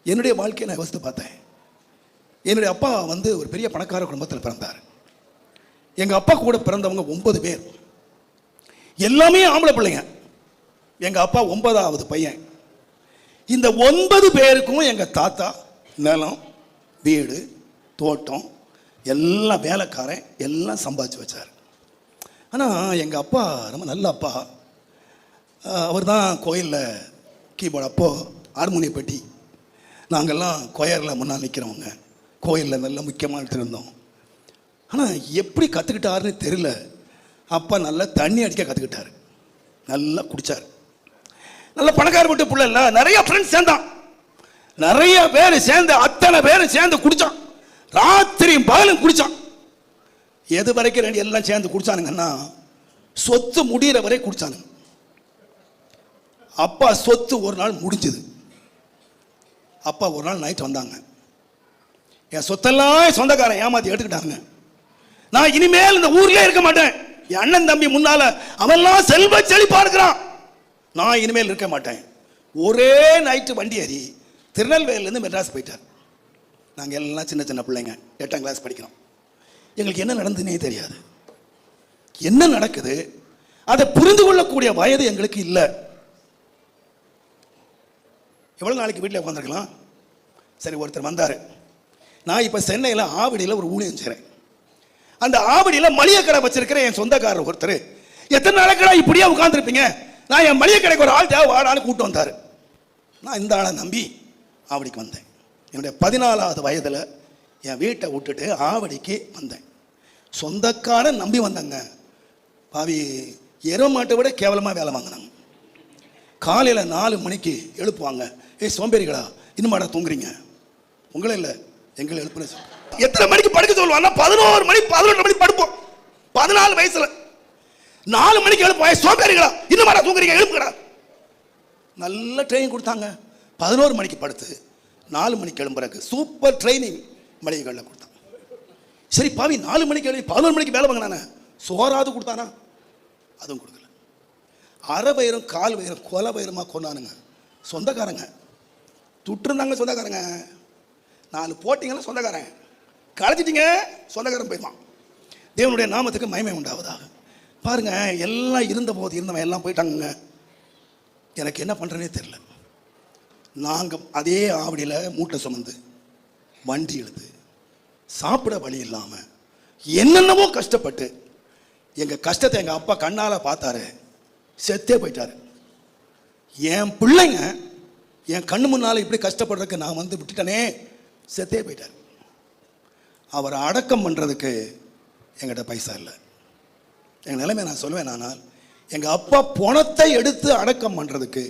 என்னுடைய வாழ்க்கையை நான் யோசித்து பார்த்தேன். என்னுடைய அப்பா வந்து ஒரு பெரிய பணக்கார குடும்பத்தில் பிறந்தார். எங்கள் அப்பா கூட பிறந்தவங்க 9 பேர், எல்லாமே ஆம்பளை பிள்ளைங்க. எங்கள் அப்பா 9வது பையன். இந்த 9 பேருக்கும் எங்கள் தாத்தா நிலம், வீடு, தோட்டம், எல்லாம் வேலைக்காரன் எல்லாம் சம்பாதிச்சு வச்சார். ஆனால் எங்கள் அப்பா ரொம்ப நல்ல அப்பா. அவர் தான் கோயிலில் கீபோர்டு, அப்போது ஹார்மோனிய பெட்டி, நாங்கள்லாம் கொயரில் முன்னால் நிற்கிறவங்க, கோயிலில் நல்ல முக்கியமாக எடுத்துருந்தோம். ஆனால் எப்படி கற்றுக்கிட்டாருன்னு தெரியல. அப்பா நல்லா தண்ணி அடிக்க கற்றுக்கிட்டார், நல்லா குடித்தார். நல்ல பணக்கார வீட்டு பிள்ளை இல்லை, நிறைய ஃப்ரெண்ட்ஸ் சேர்ந்தான், நிறைய பேர் சேர்ந்து, அத்தனை பேரும் சேர்ந்து குடித்தான். ராத்திரியும் பகலும் குடித்தான். எது வரைக்கும் ரெண்டு எல்லாம் சேர்ந்து குடித்தானுங்கன்னா சொத்து முடிகிற வரை குடித்தானுங்க. அப்பா சொத்து ஒரு நாள் முடிஞ்சது. அப்பா ஒரு நாள் நைட் வந்தாங்க. என் சொத்தெல்லாம் சொந்தக்காரன் ஏமாத்தி எடுத்துக்கிட்டாங்க. நான் இனிமேல் இந்த ஊர்லேயே இருக்க மாட்டேன். என் அண்ணன் தம்பி முன்னால அவெல்லாம் செல்வ செழிப்பா இருக்கிறான், நான் இனிமேல் இருக்க மாட்டேன். ஒரே நைட்டு வண்டி ஏறி திருநெல்வேலியிலேருந்து மெட்ராஸ் போயிட்டார். நாங்கள் எல்லாம் சின்ன சின்ன பிள்ளைங்க, 8ஆம் கிளாஸ் படிக்கிறோம். எங்களுக்கு என்ன நடந்துன்னே தெரியாது. என்ன நடக்குது அதை புரிந்து கொள்ளக்கூடிய வயது எங்களுக்கு இல்லை. எவ்வளோ நாளைக்கு வீட்டில் உட்காந்துருக்கலாம். சரி, ஒருத்தர் வந்தார். நான் இப்போ சென்னையில் ஆவடியில் ஒரு ஊழியம் செய்கிறேன். அந்த ஆவடியில் மளிகை கடை வச்சிருக்கிற என் சொந்தக்காரர் ஒருத்தர், எத்தனை நாளைக்கடா இப்படியே உட்காந்துருப்பீங்க, நான் என் மளிகை கடைக்கு ஒரு ஆள் தேவை வாடான்னு கூப்பிட்டு வந்தார். நான் இந்த ஆளை நம்பி ஆவடிக்கு வந்தேன். என்னுடைய 14வது வயதில் என் வீட்டை விட்டுட்டு ஆவடிக்கு வந்தேன். சொந்தக்காரன் நம்பி வந்தேங்க. பாவி எருவ மாட்டை விட கேவலமாக வேலை வாங்கினாங்க. காலையில் 4 மணிக்கு எழுப்புவாங்க. சோம்பேறிகளா, இன்னுமாடா தூங்குறீங்க? உங்களே இல்லை, எங்களை எழுப்புன. எத்தனை மணிக்கு படுக்க சொல்லுவாங்க? 11 மணி 11 மணி படுப்போம். 14 வயசுல 4 மணிக்கு எழுப்புவாங்க. சோம்பேறிகளா, இன்னுமாடா தூங்குறீங்க, எழுப்புங்கடா. நல்ல ட்ரைனிங் கொடுத்தாங்க. 11 மணிக்கு படுத்து 4 மணிக்கு எழும்புறக்கு சூப்பர் ட்ரைனிங் மளிகைகளில் கொடுத்தாங்க. சரி பாவி, 4 மணிக்கு எழுதி 11 மணிக்கு வேலை வாங்கினானே, சோறாவது கொடுத்தானா? அதுவும் கொடுக்கல. அரை வயிறும் கால் வயிறும் கொலை வயிறுமா கொண்டானுங்க சொந்தக்காரங்க. துட்டுருந்தாங்க சொந்தக்காரங்க. 4 போட்டிங்கன்னா சொந்தக்காரன், களைச்சிட்டிங்க சொந்தக்காரன் போயிடுவான். தேவனுடைய நாமத்துக்கு மகிமை உண்டாவதாக. பாருங்க, எல்லாம் இருந்த போது இருந்தவன் எல்லாம் போயிட்டாங்க. எனக்கு என்ன பண்ணுறேனே தெரியல. நாங்கள் அதே ஆவடியில் மூட்டை சுமந்து வண்டி எழுது சாப்பிட வழி இல்லாமல் என்னென்னவோ கஷ்டப்பட்டு எங்கள் கஷ்டத்தை எங்கள் அப்பா கண்ணால் பார்த்தாரு, செத்தே போயிட்டாரு. என் பிள்ளைங்க என் கண்ணு முன்னால் இப்படி கஷ்டப்படுறதுக்கு நான் வந்து விட்டுட்டனே, செத்தே போயிட்டார். அவரை அடக்கம் பண்ணுறதுக்கு எங்கிட்ட பைசா இல்லை. எங்கள் நிலைமை நான் சொல்லுவேன். ஆனால் எங்கள் அப்பா பணத்தை எடுத்து அடக்கம் பண்ணுறதுக்கு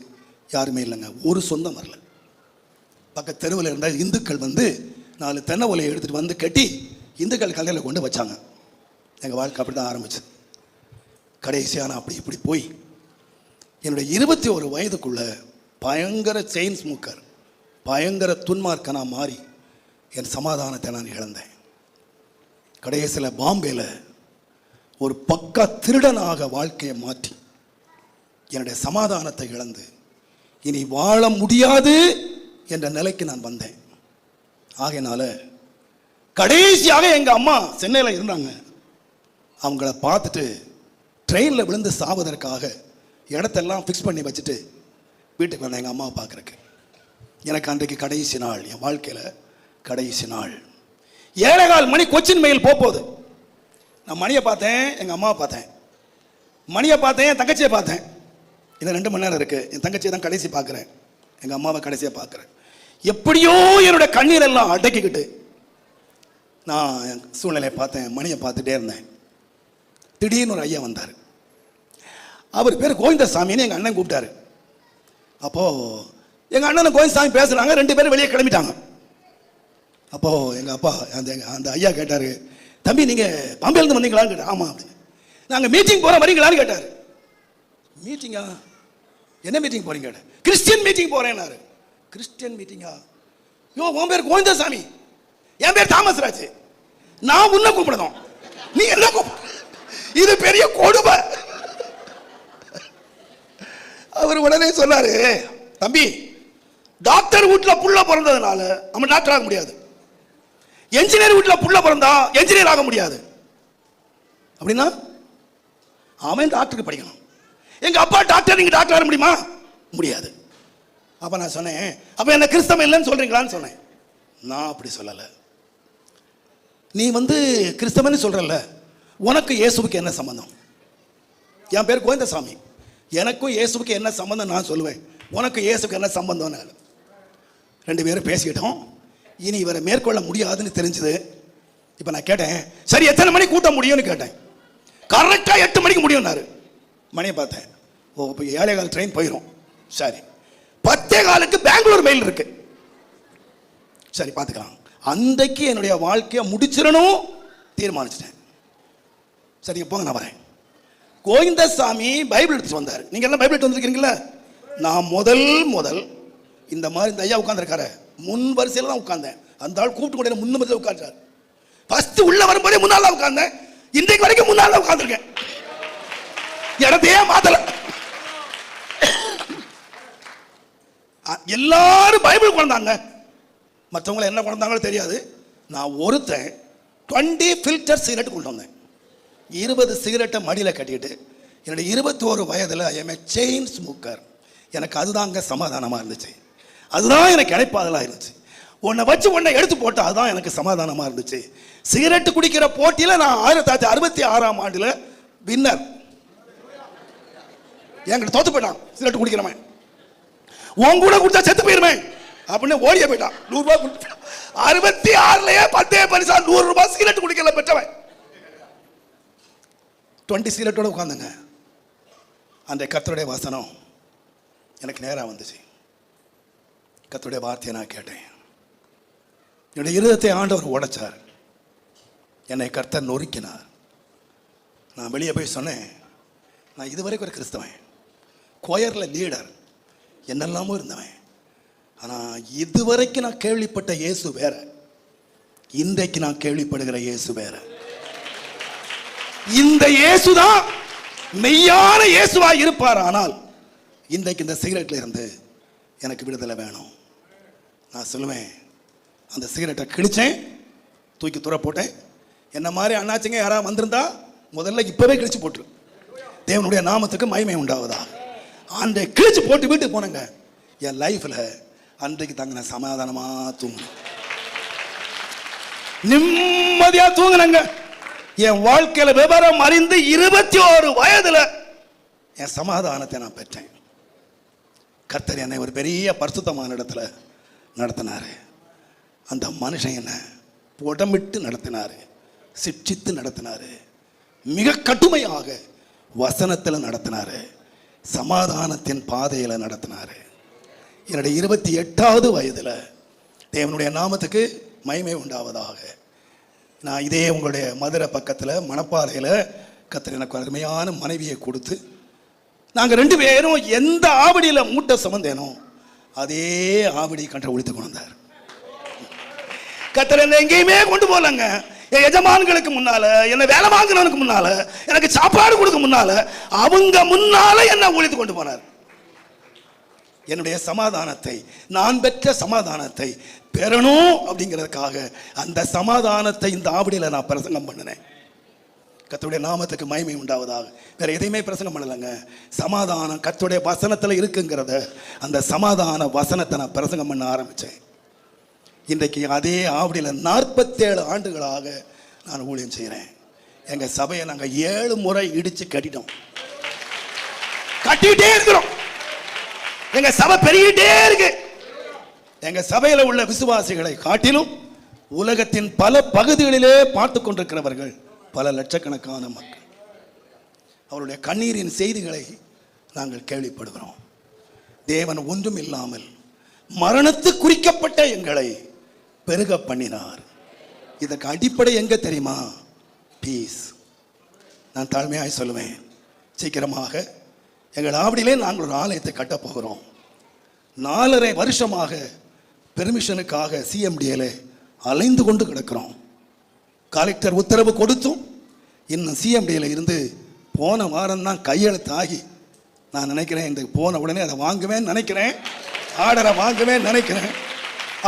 யாருமே இல்லைங்க. ஒரு சொந்தம் வரல. பக்கத்து தெருவில் இருந்தால் இந்துக்கள் வந்து 4 தென்னை ஓலையை எடுத்துகிட்டு வந்து கட்டி இந்துக்கள் கல்லையில் கொண்டு வச்சாங்க. எங்கள் வாழ்க்கை அப்படி தான் ஆரம்பிச்சது. கடைசியான அப்படி இப்படி போய் என்னுடைய 21 வயதுக்குள்ள பயங்கர செயின் ஸ்மோக்கர், பயங்கர துன்மார்க்கனாக மாறி என் சமாதானத்தை நான் இழந்தேன். கடைசியில் பாம்பேயில் ஒரு பக்கா திருடனாக வாழ்க்கையை மாற்றி என்னுடைய சமாதானத்தை இழந்து இனி வாழ முடியாது என்ற நிலைக்கு நான் வந்தேன். ஆகையினால கடைசியாக எங்கள் அம்மா சென்னையில் இருந்தாங்க. அவங்கள பார்த்துட்டு ட்ரெயினில் விழுந்து சாவதற்காக இடத்தெல்லாம் ஃபிக்ஸ் பண்ணி வச்சுட்டு வீட்டுக்கு வந்தேன் எங்கள் அம்மாவை பார்க்குறக்கு. எனக்கு அன்றைக்கு கடைசி நாள், என் வாழ்க்கையில் கடைசி நாள். 7:15 மணி கொச்சின் மெயில் போகுது. நான் மணியை பார்த்தேன், எங்கள் அம்மாவை பார்த்தேன். மணியை பார்த்தேன், என் தங்கச்சியை பார்த்தேன். இன்னும் 2 மணி நேரம் இருக்குது. என் தங்கச்சியை தான் கடைசி பார்க்குறேன், எங்கள் அம்மாவை கடைசியாக பார்க்குறேன். எப்படியோ என்னோட கண்ணீரெல்லாம் அடக்கிக்கிட்டு நான் என் சூழ்நிலையை பார்த்தேன், மணியை பார்த்துட்டே இருந்தேன். திடீர்னு ஒரு ஐயா வந்தார். அவர் பேர் கோவிந்தசாமின்னு எங்கள் அண்ணன் கூப்பிட்டாரு. அப்போது எங்கள் அண்ணன் கோவிந்தசாமி பேசுகிறாங்க. 2 பேரும் வெளியே கிளம்பிட்டாங்க. அப்போது எங்கள் அப்பா அந்த ஐயா கேட்டார், தம்பி நீங்கள் பாம்பேலேருந்து வந்தீங்களான்னு கேட்டார். ஆமாம் அப்படின்னு. நாங்கள் மீட்டிங் போகிற வரீங்களான்னு கேட்டார். மீட்டிங்கா? என்ன மீட்டிங் போகிறீங்க? கிறிஸ்டியன் மீட்டிங் போகிறேன்னாரு. கிறிஸ்டியன் மீட்டிங்கா? யோ, உன் பேர் கோவிந்தசாமி, என் பேர் தாமஸ் ராஜ், நான் உன்னை கூப்பிடணும், நீ என்ன கூப்பிட? இது பெரிய கொடுமை. அவர் உடனே சொன்னாரு, தம்பி டாக்டர் வீட்டில் புள்ள பிறந்ததுனால அவன் டாக்டர் ஆக முடியாது. என்ஜினியர் வீட்டில் புள்ள பிறந்தா என்ஜினியர் ஆக முடியாது. அப்படின்னா அவன் டாக்டருக்கு படிக்கணும். எங்க அப்பா டாக்டர், நீங்க டாக்டர் ஆக முடியுமா? முடியாது. அப்ப நான் சொன்னேன், அப்ப என்ன கிறிஸ்தவம் இல்லைன்னு சொல்றீங்களான்னு சொன்னேன். நான் அப்படி சொல்லலை. நீ கிறிஸ்தவன்னு சொல்றல, உனக்கு இயேசுவுக்கு என்ன சம்பந்தம்? என் பேர் கோவிந்தசாமி. எனக்கும் இயேசுவுக்கு என்ன சம்பந்தம் நான் சொல்லுவேன். உனக்கு இயேசுக்கு என்ன சம்பந்தம்? 2 பேரும் பேசிக்கிட்டோம். இனி இவரை மேற்கொள்ள முடியாதுன்னு தெரிஞ்சது. இப்போ நான் கேட்டேன், சரி எத்தனை மணிக்கு கூட்ட முடியும்னு கேட்டேன். கரெக்டாக 8 மணிக்கு முடியும்னாரு. மணியை பார்த்தேன், ஓ இப்போ 7:15 ட்ரெயின் போயிடும். சரி 10:15 பெங்களூர் மெயில் இருக்கு. சரி பார்த்துக்கலாம். அன்றைக்கு என்னுடைய வாழ்க்கையை முடிச்சிடணும் தீர்மானிச்சிட்டேன். சரி போங்க நான் வரேன். கோவிந்தசாமி பைபிள் எடுத்து வந்தார். நீங்க எல்லாம் பைபிள் எடுத்து வந்திருக்கீங்களா? நான் முதல் இந்த மாதிரி இந்த ஐயா உட்கார்ந்துருக்காரு, முன் வரிசையில் தான் உட்கார்ந்தேன். அந்த ஆள் கூப்பிட்டு கூட முன்ன வரிசையில் உட்கார்ந்தார். ஃபர்ஸ்ட் உள்ள வரும்போதே முன்னால உட்கார்ந்தேன். இன்றைக்கு வரைக்கும் முன்னால உட்கார்ந்துருக்கேன். இடத்தையே மாத்தல. எல்லாரும் பைபிள் கொண்டாங்க. மற்றவங்களை என்ன கொண்டாங்களோ தெரியாது. நான் ஒருத்தன் 20 ஃபில்டர் சிகரெட் கொண்டு வந்தேன். 20 சிகரெட்டை மடியில் கட்டிட்டு என்னுடைய 21 வயதில் I M A chain smoker. எனக்கு அதுதாங்க சமாதானமாக இருந்துச்சு. அதுதான் எனக்கு இணைப்பாதலாக இருந்துச்சு. உன்னை வச்சு உன்னை எடுத்து போட்டு அதுதான் எனக்கு சமாதானமாக இருந்துச்சு. சிகரெட்டு குடிக்கிற போட்டியில் நான் 1966ஆம் ஆண்டில் வின்னர். என்கிட்ட தோத்து போயிட்டான் சிகரெட்டு குடிக்கிறவன். உன் கூட குடிச்சா செத்து போயிருவேன் அப்படின்னு ஓடிய போயிட்டான். 100 ரூபாய் கொடுத்தான். 66லயே 10 பரிசா 100 ரூபாய் சிகரெட் குடிக்கல பெற்றவன். 20 சிகரெட்டோட உட்காந்துங்க. அந்த கர்த்தருடைய வசனம் எனக்கு நேராக வந்துச்சு. கர்த்தருடைய வார்த்தையை நான் கேட்டேன். என்னுடைய இருதயத்தை ஆண்டவர் உடைச்சார். என்னை கர்த்தர் நொறுக்கினார். நான் வெளியே போய் சொன்னேன், நான் இதுவரைக்கும் ஒரு கிறிஸ்தவன், கோயரில் லீடர், என்னெல்லாமோ இருந்தவன். ஆனால் இதுவரைக்கும் நான் கேள்விப்பட்ட இயேசு வேற, இன்றைக்கு நான் கேள்விப்படுகிற இயேசு வேற. இந்த இயேசுதான் மெய்யான இயேசுவா இருப்பார். ஆனால் இன்றைக்கு இந்த சிகரெட்ல இருந்து எனக்கு விடுதலை வேணும். நான் சொல்லுவேன், அந்த சிகரெட்டை கிழிச்சேன், தூக்கி தூர போட்டேன். என்ன மாதிரி அண்ணாச்சிங்க யாராவது வந்திருந்தா முதல்ல இப்பவே கிழிச்சு போட்டுரு. தேவனுடைய நாமத்துக்கு மகிமை உண்டாவதா. அந்த கிழிச்சு போட்டு வீட்டுக்கு போனேங்க. என் லைஃப்ல அன்றைக்கு தாங்க நான் சமாதானமா தூங்கினேன், நிம்மதியா தூங்கினேங்க. என் வாழ்க்கையில விவரம் அறிந்து 21 வயதுல என் சமாதானத்தை நான் பெற்றேன். கர்த்தர் என்னை ஒரு பெரிய பரிசுத்தமான இடத்துல நடத்தினாரு. அந்த மனுஷன் என்ன உடம்பிட்டு நடத்தினாரு, சிட்சித்து நடத்தினாரு, மிக கடுமையாக வசனத்தில் நடத்தினாரு, சமாதானத்தின் பாதையில் நடத்தினாரு. என்னுடைய 28வது வயதுல தேவனுடைய நாமத்துக்கு மகிமை உண்டாவதாக. நான் இதே உங்களுடைய மதுரை பக்கத்தில் மணப்பாறையில் கர்த்தர் எனக்கு அருமையான மனைவியை கொடுத்து நாங்கள் 2 பேரும் எந்த ஆவடியில் மூட்டை சுமந்தேனோ அதே ஆவடி கண்ட ஒழித்து கொண்டு வந்தார். கர்த்தர் என்னை எங்கேயுமே கொண்டு போகலங்க. என் எஜமான்களுக்கு முன்னால, என்னை வேலை வாங்கினவனுக்கு முன்னால, எனக்கு சாப்பாடு கொடுக்க முன்னால, அவங்க முன்னால என்ன ஒழித்து கொண்டு போனார். என்னுடைய சமாதானத்தை, நான் பெற்ற சமாதானத்தை பெறணும் அப்படிங்கிறதுக்காக அந்த சமாதானத்தை இந்த ஆவடியில் நான் பிரசங்கம் பண்ணினேன். கர்த்தருடைய நாமத்துக்கு மகிமை உண்டாவதாக. வேற எதையுமே பிரசங்கம் பண்ணலைங்க. சமாதானம் கர்த்தருடைய வசனத்தில் இருக்குங்கிறத, அந்த சமாதான வசனத்தை நான் பிரசங்கம் பண்ண ஆரம்பித்தேன். இன்றைக்கு அதே ஆவடியில் 47 ஆண்டுகளாக நான் ஊழியம் செய்கிறேன். எங்கள் சபையை நாங்கள் 7 முறை இடித்து கட்டிட்டோம், கட்டிக்கிட்டே இருக்கிறோம். எங்க சபை பெருகிட்டே இருக்கு. எங்க சபையில் உள்ள விசுவாசிகளை காட்டிலும் உலகத்தின் பல பகுதிகளிலே பார்த்து கொண்டிருக்கிறவர்கள் பல லட்சக்கணக்கான மக்கள். அவருடைய கண்ணீரின் செய்திகளை நாங்கள் கேள்விப்படுகிறோம். தேவன் ஒன்றும் இல்லாமல் மரணத்து குறிக்கப்பட்ட எங்களை பெருக பண்ணினார். இதற்கு அடிப்படை எங்க தெரியுமா? பீஸ். நான் தாழ்மையாய் சொல்லுவேன், சீக்கிரமாக எங்கள் ஆவடியிலே நாங்கள் ஒரு ஆலயத்தை கட்டப் போகிறோம். 4.5 வருஷமாக பெர்மிஷனுக்காக சிஎம்டிஏல அலைந்து கொண்டு கிடக்கிறோம். கலெக்டர் உத்தரவு கொடுத்தும் இன்னும் சிஎம்டிஏல இருந்து போன வாரம் தான் கையெழுத்தாகி, நான் நினைக்கிறேன் இந்த போன உடனே அதை வாங்குவேன்னு நினைக்கிறேன். ஆர்டரை வாங்கவே நினைக்கிறேன்.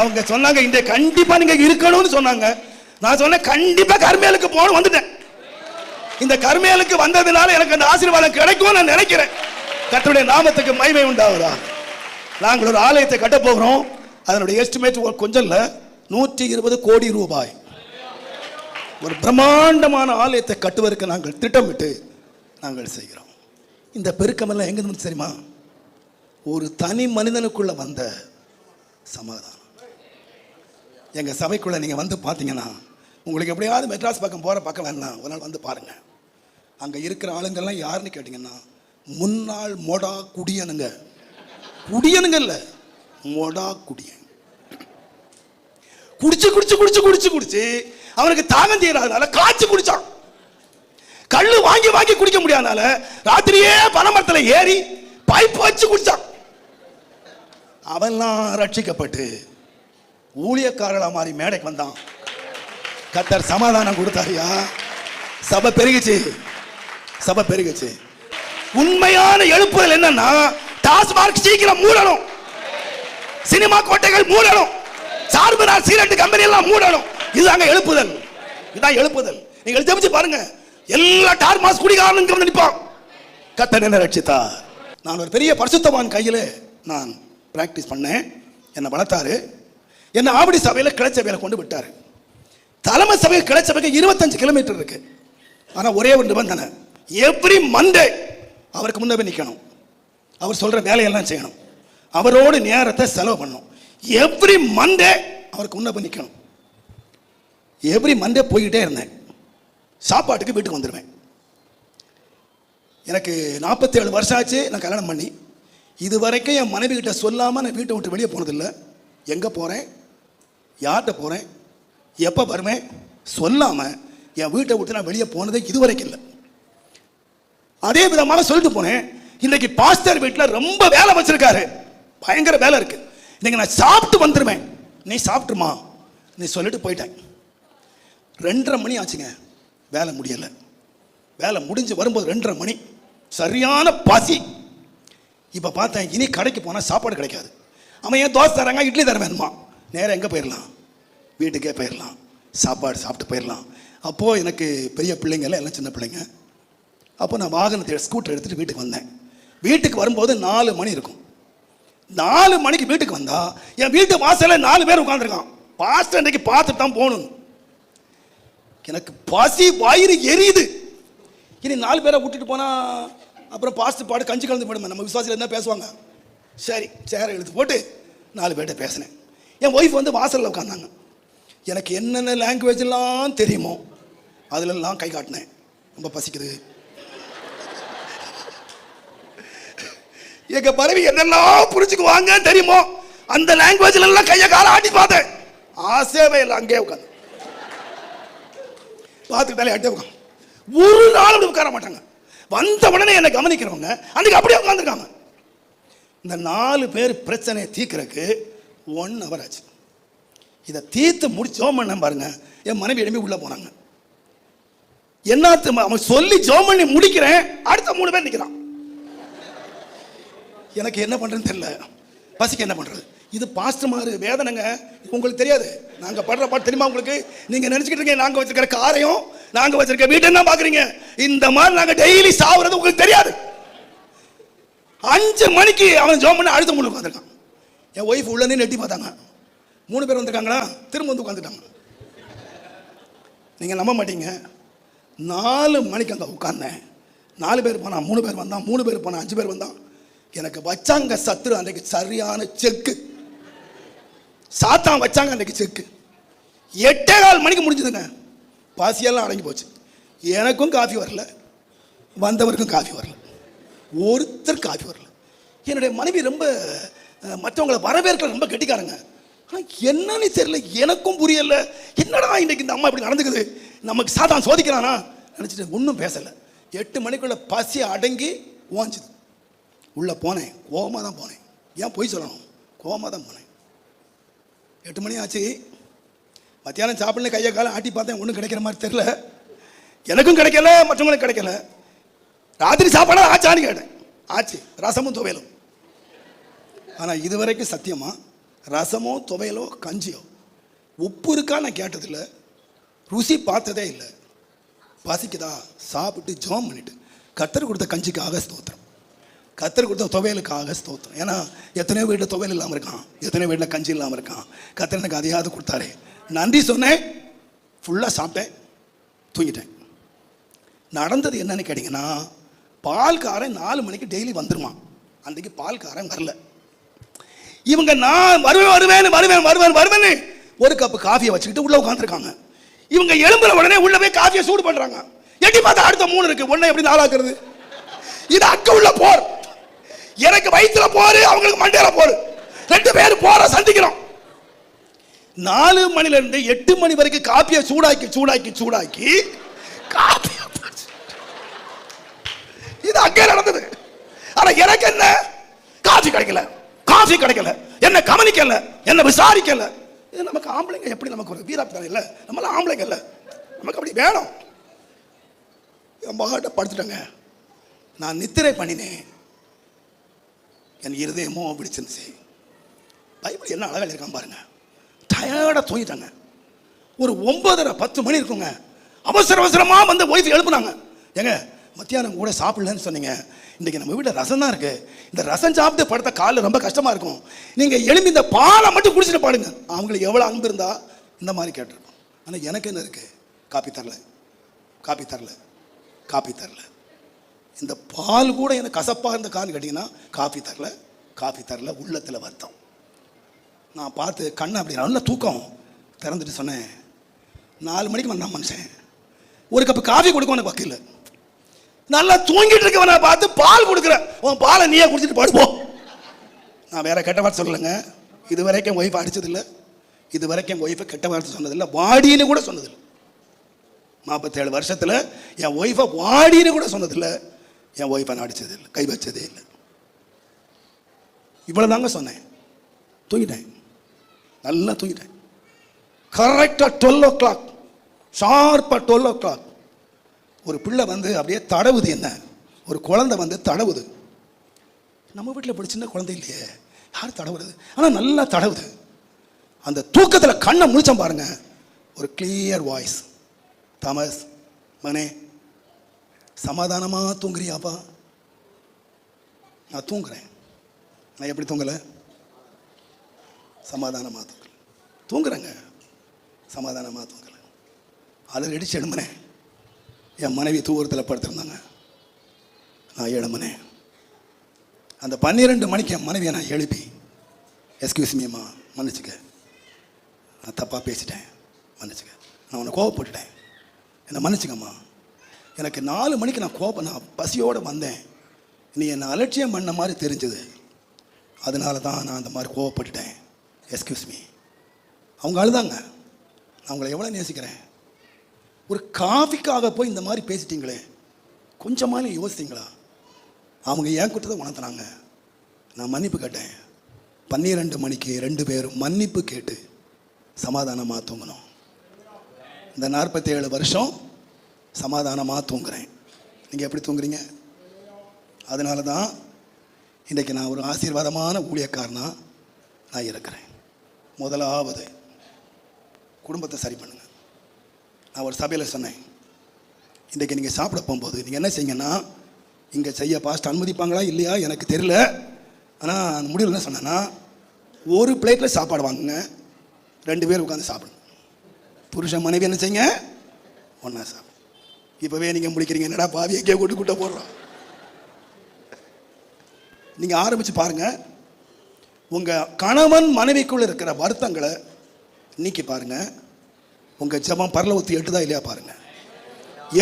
அவங்க சொன்னாங்க இந்த கண்டிப்பா நீங்க இருக்கணும்னு சொன்னாங்க. நான் சொன்னேன் கண்டிப்பா கர்மேலுக்கு போகணும், வந்துட்டேன். இந்த கர்மேலுக்கு வந்ததுனால எனக்கு அந்த ஆசீர்வாதம் கிடைக்கும் நான் நினைக்கிறேன். கர்த்தருடைய நாமத்துக்கு மகிமை உண்டாவதா. நாங்கள் ஒரு ஆலயத்தை கட்ட போகிறோம். அதனுடைய எஸ்டிமேட் கொஞ்சம் இல்லை, 120 கோடி ரூபாய். ஒரு பிரம்மாண்டமான ஆலயத்தை கட்டுவதற்கு நாங்கள் திட்டமிட்டு நாங்கள் செய்கிறோம். இந்த பெருக்கமெல்லாம் எங்க இருந்து தெரியுமா? ஒரு தனி மனிதனுக்குள்ள வந்த சமாதானம். எங்க சபைக்குள்ள நீங்க வந்து பார்த்தீங்கன்னா, உங்களுக்கு எப்படியாவது மெட்ராஸ் பக்கம் போற பக்கம் வேணாம், ஒரு நாள் வந்து பாருங்க. அங்க இருக்கிற ஆளுங்கெல்லாம் யாருன்னு கேட்டீங்கன்னா, முன்னாள் மொடா குடியனுங்க. குடியனுங்க இல்ல, மொடா குடியன். குடிச்சு குடிச்சு குடிச்சு குடிச்சு குடிச்சு அவனுக்கு தாகம் தீராதனால காய்ச்சி குடிச்சான். கள்ளு வாங்கி வாங்கி குடிக்க முடியாதனால ராத்திரியே பனைமரத்தில் ஏறி பைப் வச்சு குடிச்சான். அவெல்லாம் ரட்சிக்கப்பட்டு ஊழியக்காரர்களா மாறி மேடைக்கு வந்தான். கர்த்தர் சமாதானம் கொடுத்தாரியா. சபை பெருகிச்சு, சபை பெருகிச்சு. உண்மையான எழுப்புதல் என்னன்னா, டாஸ்மார்க் சீக்கிரம் மூடணும், சினிமா கோட்டைகள் மூடணும், சார்புநார் சீரட்டு கம்பெனி எல்லாம் மூடணும். இதுதாங்க எழுப்புதல், இதுதான் எழுப்புதல். நீங்க ஜெபிச்சு பாருங்க, எல்லா டார்மாஸ் குடிகாரனும் வந்து நிற்பான். கர்த்தர் என்ன ரட்சித்தார். நான் ஒரு பெரிய பரிசுத்தவான் கையில நான் பிராக்டிஸ் பண்ணேன். என்னை வளர்த்தாரு. என்ன ஆவடி சபையில கிளச்சபையில கொண்டு விட்டாரு. தலைமை சபையில் கிளச்சபைக்கு 25 கிலோமீட்டர் இருக்கு. ஆனா ஒரே ஒரு நிபந்தனை, எவ்ரி மண்டே அவருக்கு முன்னே நிற்கணும், அவர் சொல்ற வேலையெல்லாம் செய்யணும், அவரோடு நேரத்தை செலவு பண்ணணும். எவ்ரி மண்டே அவருக்கு முன்னே நிற்கணும். எவ்ரி மண்டே போய்கிட்டே இருந்தேன். சாப்பாட்டுக்கு வீட்டுக்கு வந்துடுவேன். எனக்கு 47 வருஷம் ஆச்சு நான் கல்யாணம் பண்ணி. இது வரைக்கும் என் மனைவி கிட்ட சொல்லாமல் நான் வீட்டை விட்டு வெளியே போனதில்லை. எங்கே போகிறேன், யார்கிட்ட போகிறேன், எப்போ வருவேன் சொல்லாமல் என் வீட்டை விட்டு நான் வெளியே போனதே இது வரைக்கும் இல்லை. அதே விதமாக சொல்லிட்டு போனேன். இன்னைக்கு பாஸ்டர் வீட்டில் ரொம்ப வேலை வச்சிருக்காரு, பயங்கர வேலை இருக்கு. இன்னைக்கு நான் சாப்பிட்டு வந்துடுவேன், நீ சாப்பிட்டுமா நீ சொல்லிட்டு போயிட்டேன். 2:30 மணி ஆச்சுங்க, வேலை முடியலை. வேலை முடிஞ்சு வரும்போது 2:30 மணி, சரியான பசி. இப்போ பார்த்தேன், இனி கடைக்கு போனால் சாப்பாடு கிடைக்காது. அவன் ஏன் தோசை தராங்க, இட்லி தர வேணுமா, நேரம் எங்கே போயிடலாம், வீட்டுக்கே போயிடலாம், சாப்பாடு சாப்பிட்டு போயிடலாம். அப்போது எனக்கு பெரிய பிள்ளைங்க எல்லாம் சின்ன பிள்ளைங்க. அப்போ நான் வாகனத்தை ஸ்கூட்டர் எடுத்துகிட்டு வீட்டுக்கு வந்தேன். வீட்டுக்கு வரும்போது 4 மணி இருக்கும். 4 மணிக்கு வீட்டுக்கு வந்தா என் வீட்டு வாசல்ல 4 பேர் உட்காந்துருக்கான். பாஸ்டர் இன்னைக்கு பார்த்துட்டு தான் போகணும். எனக்கு பசி, வயிறு எரியுது. இனி 4 பேரை விட்டுட்டு போனா அப்புறம் பாஸ்டர் பாடு கஞ்சி கலந்து போயிடுமே, நம்ம விசுவாசியில் இருந்தால் பேசுவாங்க. சரி, சேரை எழுத்து போட்டு 4 பேர்கிட்ட பேசினேன். என் ஒய்ஃப் வந்து வாசலில் உட்காந்தாங்க. எனக்கு என்னென்ன லாங்குவேஜ்லாம் தெரியுமோ அதிலெல்லாம் கை காட்டினேன். ரொம்ப பசிக்குது, எங்க பறவை என்னெல்லாம் புரிஞ்சுக்குவாங்க தெரியுமோ அந்த லாங்குவேஜ்ல எல்லாம் கையை கால ஆட்டி பார்த்தேன். ஆசேவே இல்லை, அங்கே உட்காந்து பார்த்துக்கிட்டாலே அட்டே உட்காந்து. ஒரு நாள் அப்படி உட்கார மாட்டாங்க. வந்த உடனே என்னை கவனிக்கிறவங்க அன்னைக்கு அப்படியே உட்காந்துருக்காங்க. இந்த 4 பேர் பிரச்சனையை தீர்க்கறதுக்கு 1 hour ஆச்சு. இதை தீர்த்து முடிச்சு ஜோம் பண்ண பாருங்க, என் மனைவி எழுப்பி உள்ள போனாங்க. என்ன அவன் சொல்லி ஜோம் பண்ணி முடிக்கிறேன், அடுத்த 3 பேர் நிற்கிறான். எனக்கு என்ன பண்றதுன்னு தெரியல, பசிக்கு என்ன பண்றது. இது பாஸ்டர் மாதிரி வேதனைங்க, உங்களுக்கு தெரியாது. நாங்க படுற பாட்டு தெரியுமா உங்களுக்கு? நீங்க நினைச்சுக்கிட்டு இருக்கீங்க நாங்க வச்சிருக்கிற காரையும் நாங்க வச்சிருக்க வீட்டை தான் பாக்குறீங்க. இந்த மாதிரி நாங்க டெய்லி சாவுறது உங்களுக்கு தெரியாது. 5 மணிக்கு அவன் ஜோம் பண்ணி அடுத்த 3 உட்காந்துருக்கான். என் ஒய்ஃப் உள்ள நின்று எட்டி பார்த்தாங்க. 3 பேர் வந்திருக்காங்களா, திரும்ப வந்து உட்காந்துட்டாங்க. நீங்க நம்ப மாட்டீங்க, 4 மணிக்கு அங்கே உட்கார்ந்தேன். 4 பேர் போனா, 3 பேர் வந்தான், 3 பேர் போனா, 5 பேர் வந்தான். எனக்கு வச்சாங்க சத்துரு அன்றைக்கு சரியான செக்கு. சாத்தான் வச்சாங்க அன்றைக்கு செக்கு. 8:15 மணிக்கு முடிஞ்சதுங்க. பாசியெல்லாம் அடங்கி போச்சு. எனக்கும் காஃபி வரல, வந்தவருக்கும் காஃபி வரல, ஒருத்தர் காஃபி வரல. என்னுடைய மனைவி ரொம்ப மற்றவங்களை வரவேற்க ரொம்ப கெட்டிக்காரங்க. ஆனால் என்னன்னு தெரியல, எனக்கும் புரியல. என்னடா இன்னைக்கு இந்த அம்மா இப்படி நடந்துக்குது, நமக்கு சாத்தான் சோதிக்கிறானா நினச்சிட்டு ஒன்றும் பேசலை. 8 மணிக்குள்ள பசி அடங்கி ஓஞ்சுது. உள்ளே போனேன், கோவமாக தான் போனேன். ஏன் பொய் சொல்லணும், கோவமாக தான் போனேன். 8 மணி ஆச்சு. மத்தியானம் சாப்பிடல, கையை காலம் ஆட்டி பார்த்தேன், ஒன்றும் கிடைக்கிற மாதிரி தெரில. எனக்கும் கிடைக்கல, மற்றவங்களுக்கு கிடைக்கல. ராத்திரி சாப்பாடு ஆச்சான்னு கேட்டேன். ஆச்சு, ரசமும் துவையலும். ஆனால் இதுவரைக்கும் சத்தியமா ரசமோ துவையலோ கஞ்சியோ உப்பு இருக்கா நான் கேட்டதில்லை, ருசி பார்த்ததே இல்லை. பசிக்குதா சாப்பிட்டு ஜெபம் பண்ணிட்டு கர்த்தர் கொடுத்த கஞ்சிக்காக ஸ்தோத்திரம், கர்த்தர் கொடுத்த துவையலுக்காக ஸ்தோத்திரம். ஏன்னா எத்தனையோ வீட்டில் துவையல் இல்லாமல் இருக்கான், எத்தனையோ வீட்டில் கஞ்சி இல்லாமல் இருக்கான். கர்த்தர் எனக்கு அதையாவது கொடுத்தாரு. நன்றி சொன்னேன், ஃபுல்லாக சாப்பிட்டேன், தூங்கிட்டேன். நடந்தது என்னன்னு கேட்டிங்கன்னா, பால்காரன் 4 மணிக்கு டெய்லி வந்துருவான். அன்றைக்கு பால்காரன் வரல. இவங்க நான் வருவேன்னு ஒரு கப்பு காஃபியை வச்சுக்கிட்டு உள்ள உட்காந்துருக்காங்க. இவங்க எழும்புற உடனே உள்ள போய் காஃபியை சூடு பண்றாங்க. எட்டி பார்த்தா அடுத்த 3 இருக்கு. ஒன்னை எப்படி 4 ஆக்குறது? இது அக்க உள்ள போர். எனக்கு வயிற்றுல போரு, அவங்களுக்கு மண்டையில போரு. 2 பேரும் போற சந்திக்கிறோம். 4 மணில இருந்து 8 மணி வரைக்கும் காஃபியை சூடாக்கி இது அங்கே நடந்தது. ஆனா எனக்கு என்ன, காஃபி கிடைக்கல, என்ன கவனிக்கல, என்ன விசாரிக்கல. இது நமக்கு ஆம்பளைங்க எப்படி நமக்கு ஒரு வீராப்தான் இல்லை, நம்மளாம் ஆம்பளைங்க இல்லை, நமக்கு அப்படி வேணும். என் மகாட்ட படுத்துட்டேங்க. நான் நித்திரை பண்ணினேன், என் இருதயமோ பிடிச்சிருந்துச்சு. பைபிள் என்ன அழகாக இருக்கான் பாருங்க. டயர்டாக தூங்கிட்டாங்க. ஒரு 9:30-10 மணி இருக்குங்க. அவசரமா வந்து ஒய்ஃப் எழுப்புனாங்க. ஏங்க மத்தியானம் கூட சாப்பிடலன்னு சொன்னீங்க, இன்றைக்கி நம்ம வீட்டில் ரசம் தான் இருக்குது, இந்த ரசம் சாப்பிட்டு படுத்த காலில் ரொம்ப கஷ்டமாக இருக்கும், நீங்கள் எழுப்பி இந்த பாலை மட்டும் குடிச்சிட்டு பாடுங்க. அவங்களுக்கு எவ்வளோ அன்பு இருந்தால் இந்த மாதிரி கேட்டிருக்கோம். ஆனால் எனக்கு என்ன இருக்குது, காப்பி தரல. இந்த பால் கூட எனக்கு கசப்பாக இருந்த கான்னு கேட்டிங்கன்னா, காப்பி தரல, உள்ளத்தில் வருத்தம். நான் பார்த்து கண்ணை அப்படி நல்ல தூக்கம் திறந்துட்டு சொன்னேன், 4 மணிக்கு வந்தான் மனுஷன், ஒரு கப்பு காஃபி கொடுக்கும் எனக்கு வக்கில்லை. நல்லா தூங்கிட்டு இருக்கவனை பார்த்து பால் கொடுக்குறேன், உன் பாலை நீயே குடிச்சிட்டு பாடுவோம். நான் வேற கெட்ட வார்த்தை சொல்லலைங்க. இது வரைக்கும் ஒய்ஃபை அடிச்சதில்லை, இது வரைக்கும் ஒய்ஃபை கெட்ட வார்த்தை சொன்னதில்லை, வாடின்னு கூட சொன்னதில்லை. 47 வருஷத்தில் என் ஒய்ஃபை வாடின்னு கூட சொன்னதில்லை, என் ஒய்ஃபை நான் அடிச்சதில்லை, கை வச்சதே இல்லை. இவ்வளோ தாங்க சொன்னேன். தூங்கிட்டேன், நல்லா தூங்கிட்டேன். கரெக்டாக 12 o'clock, ஷார்ப்பாக 12 o'clock ஒரு பிள்ளை வந்து அப்படியே தடவுது. என்ன, ஒரு குழந்தை வந்து தடவுது. நம்ம வீட்டில் இப்படி சின்ன குழந்தை இல்லையே, யார் தடவுறது? ஆனால் நல்லா தடவுது. அந்த தூக்கத்தில் கண்ணை முழிச்சம் பாருங்க, ஒரு கிளியர் வாய்ஸ், தாமஸ் மனே சமாதானமாக தூங்குறியாப்பா? நான் தூங்குறேன். நான் எப்படி தூங்கலை? சமாதானமாக தூங்குறேங்க, சமாதானமாக தூங்கலை. அதில் அடிச்சு எழும்புனேன். என் மனைவி தூரத்தில் படுத்திருந்தாங்க, நான் எழும்பினேன். அந்த 12 மணிக்கு என் மனைவியை நான் எழுப்பி, எஸ்கியூஸ் மீம்மா, மன்னிச்சுக்க, நான் தப்பாக பேசிட்டேன், மன்னிச்சுக்க, நான் உன்னை கோவப்பட்டுட்டேன், என்னை மன்னிச்சுக்கம்மா. எனக்கு 4 மணிக்கு நான் பசியோடு வந்தேன், நீ என்னை அலட்சியம் பண்ண மாதிரி தெரிஞ்சது, அதனால தான் நான் அந்த மாதிரி கோவப்பட்டுட்டேன், எஸ்கியூஸ் மீ. அவங்க அழுதாங்க. நான் அவங்கள எவ்வளோ நேசிக்கிறேன். ஒரு காஃபிக்காக போய் இந்த மாதிரி பேசிட்டீங்களே, கொஞ்சமாலே யோசித்தீங்களா? அவங்க என் குற்றத்தை உணர்த்தினாங்க. நான் மன்னிப்பு கேட்டேன். 12 மணிக்கு 2 பேரும் மன்னிப்பு கேட்டு சமாதானமாக தூங்கணும். இந்த 47 வருஷம் சமாதானமாக தூங்குறேன். நீங்கள் எப்படி தூங்குறீங்க? அதனால தான் இன்றைக்கி நான் ஒரு ஆசீர்வாதமான ஊழியக்காரனாக நான் இருக்கிறேன். முதலாவது குடும்பத்தை சரி பண்ணுங்க. நான் ஒரு சபையில் சொன்னேன், இன்றைக்கி நீங்கள் சாப்பிட போகும்போது நீங்கள் என்ன செய்யுங்கன்னா, இங்கே செய்ய பாஸ்ட் அனுமதிப்பாங்களா இல்லையா எனக்கு தெரியல, ஆனால் அந்த முடிவில் என்ன சொன்னேன்னா, ஒரு பிளேட்டில் சாப்பாடு வாங்குங்க, 2 பேர் உட்காந்து சாப்பிடுங்க. புருஷன் மனைவி என்ன செய்யுங்க, ஒன்றா சாப்பிடு. இப்போவே நீங்கள் முடிக்கிறீங்க, என்னடா பாவி எங்கேயோ கூட்ட போடுறோம். நீங்கள் ஆரம்பித்து பாருங்கள். உங்கள் கணவன் மனைவிக்குள்ளே இருக்கிற வருத்தங்களை நீக்கி பாருங்கள். உங்கள் ஜெபம் பரலோகத்தை எட்டுதா இல்லையா பாருங்கள்.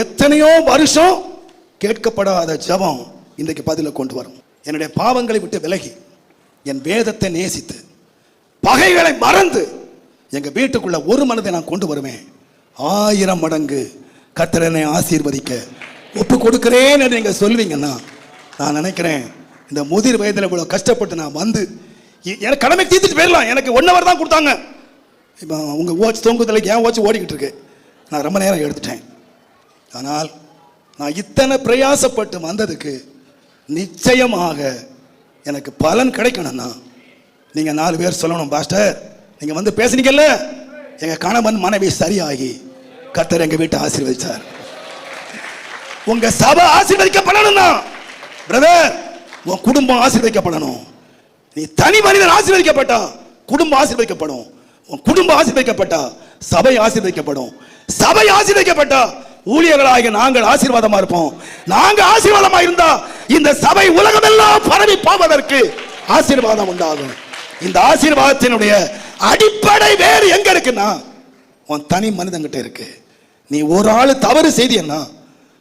எத்தனையோ வருஷம் கேட்கப்படாத ஜெபம் இன்றைக்கு பதிலை கொண்டு வரும். என்னுடைய பாவங்களை விட்டு விலகி என் வேதத்தை நேசித்து பகைகளை மறந்து எங்கள் வீட்டுக்குள்ள ஒரு மனதை நான் கொண்டு வருவேன். 1000 மடங்கு கர்த்தரனை ஆசீர்வதிக்க ஒப்பு கொடுக்கிறேன் என்று நீங்கள் சொல்வீங்கன்னா, நான் நினைக்கிறேன் இந்த முதிர் வயதில் இவ்வளோ கஷ்டப்பட்டு நான் வந்து எனக்கு கடமை தீர்த்துட்டு போயிடலாம். எனக்கு 1 hour தான் கொடுத்தாங்க. இப்போ உங்கள் வாட்ச் தொங்குதலுக்கு என் வாட்ச் ஓடிக்கிட்டு இருக்கு, நான் ரொம்ப நேரம் எடுத்துட்டேன். ஆனால் நான் இத்தனை பிரயாசப்பட்டு வந்ததுக்கு நிச்சயமாக எனக்கு பலன் கிடைக்கணும்னா நீங்க 4 பேர் சொல்லணும், பாஸ்டர் நீங்க வந்து பேசுனீங்கல்ல, எங்க கணவன் மனைவி சரியாகி கர்த்தர் எங்க வீட்டை ஆசீர்வதிச்சார். உங்க சபை ஆசீர்வதிக்கப்படணும்னா பிரதர், உன் குடும்பம் ஆசீர்வதிக்கப்படணும். நீ தனி மனிதன் ஆசீர்வதிக்கப்பட்டா குடும்பம் ஆசீர்வதிக்கப்படும். உன் குடும்பம் ஆசீர்வதிக்கப்பட்டா சபை ஆசீர்வதிக்கப்படும். சபை ஆசீர்வதிக்கப்பட்டா ஊழியர்களாகிய நாங்கள் ஆசீர்வாதமா இருப்போம். நாங்க ஆசீர்வாதமா இருந்தா இந்த சபை உலகமெல்லாம் பரவி போவதற்கு ஆசீர்வாதம் உண்டாகும். இந்த ஆசீர்வாதத்தினுடைய அடிப்படை வேறு எங்க இருக்குன்னா உன் தனி மனிதன்கிட்ட இருக்கு. நீ ஒரு ஆள் தவறு செய்தியன்னா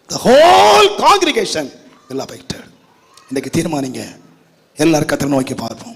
the whole congregation will affect. இன்னைக்கு தீர்மானிங்க, எல்லாரும் கர்த்தரை நோக்கி பார்ப்போம்.